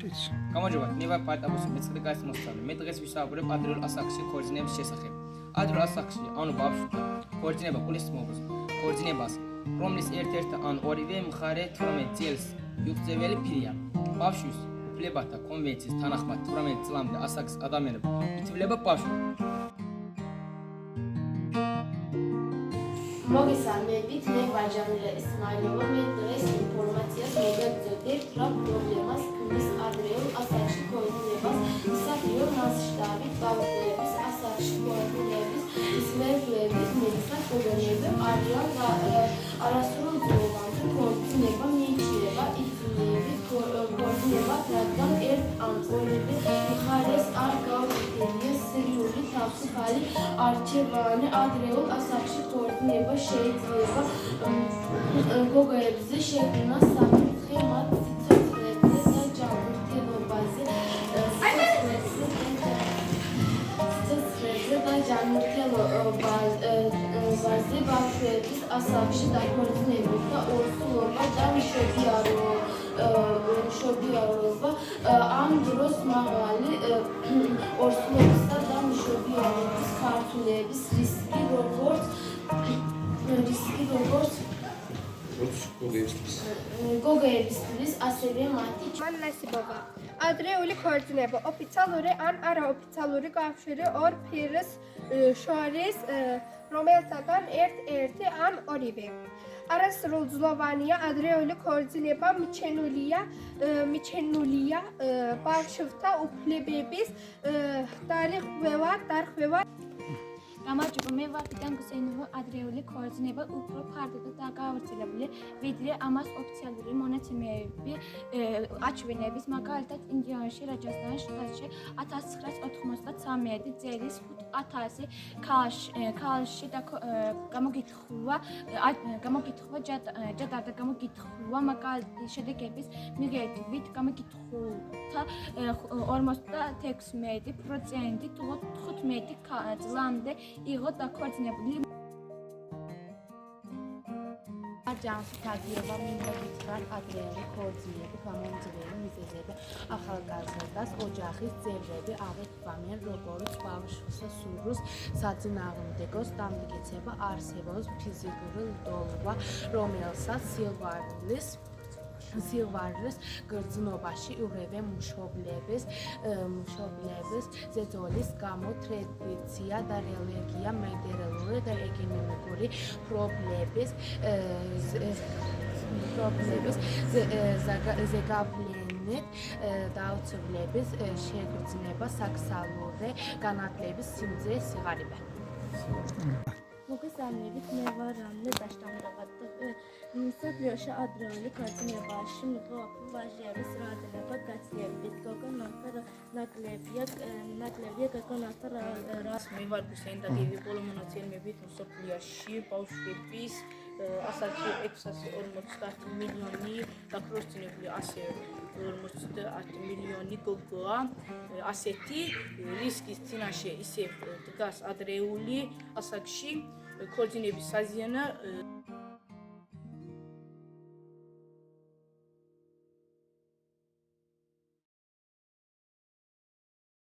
ვიცი. გამარჯობა, მე ვარ პარტაბოსი, მეცხრე კლასის მოსწავლე. მე დღეს ვისაუბრებ ადრეულ ასაკში ქორწინების შესახებ. ადრეულ ასაკში, ანუ ბავშვთა ქორწინება გულისხმობს ქორწინებას, რომლის ერთ-ერთი ან ორივე მხარე 18 წელს მიუღწეველი პირია. ბავშვის უფლებათა კონვენციის თანახმად 18 წლამდე ასაკის ადამიანები ითვლება ბავშვად. მოგესალმებით, მე ვარ ჟანილა ისმაილოვა. მე დღეს ინფორმაციას მოგაგზავნებ რა პრობლემას ქმნის ადრეულ ასაკში ქორწინებას, მსოფლიო მასშტაბით ბავშვების ასაკში ქორწინების ისმერლების მიზნად პრობლემები არიან არასრულწლოვანთა ქორწინება მიიჩნევა იძულებით ქორწინებას, რადგან ერთ ან ორივე მხარეს არ გაუწევია სრიული თავისუფალი არჩევანი. ადრეულ ასაკში ქორწინება შეიძლება გოგოებზე შექმნა საფრთხე მათ სიცოცხლეზე და ჯანმრთელობაზე ბავშვების ასაკში დაქორწინება ორსულობა და მშობიარობა ამ დროს მაღალი ორსულობისა და მშობიარობის ქართულების რისკი როგორც გოგოებისთვის, ასევე მათი მანასიბობა. ადრეული ქორწინება ოფიციალური ან არაოფიციალური კავშირი ორ პირის შორის, რომელთაგან ერთ-ერთი ან ორივე. არასრულწლოვანია ადრეული ქორწინება მიჩნეულია ბავშვთა უფლებების დარღვევა. გამარჯობა, მე ვარ ტიტან გუსეინოვა. ადრეული ქორწინება უფრო ფართოდ და გავრცელებული, ვიდრე ამას ოფიციალური მონაცემები აჩვენებს. მაგალითად, ინდიანაში, რაჯასთანის შტატში 1993 წლის 5000 ქალში გამოგითხრა ჯადად გამოგითხრა მაგალითი შედეგების მიღებით გამოგითხრა 56% 15 წლამდე იყო დაქორწინებული. ჯანსაღთაგიება მინდობითად ადრეული ქორწინებით გამომწვევი მიზეზები ახალგაზრდას ოჯახის წევრები აღიქვამენ როგორც ბავშვს სურვილს საწინააღმდეგოს დამტკიცება არსებობს ფიზიკური ლდობა, რომელსაც სილვარის გრძნობაში ურევენ მშობლების ზეწოლის გამო ტრადიცია და რელიგია მედრელური და ეკონომიკური პრობლემების ზეგავლენით დაუცვლების შეგრძნება სექსუალური განათლების სიმძე სიღარიბე. მოგესალმებით, მე ვარ რამლე დაშტამრობა. მსოფლიოში ადრეული ქორწინებაში მიღწევი ვაჟების რაოდენობა გაცილებით ნაკლებია გოგონათა რას. მე ვარ გუსეინდაგივი ბოლო მონაცემებით მსოფლიოში ბავშვების ასაკში 650 მილიონი დაქორწინებული, ასე 50 მილიონი გოგოა. ასეთი რისკის წინაშე ისევ დგას ადრეული ასაკში ქორწინების საზიანო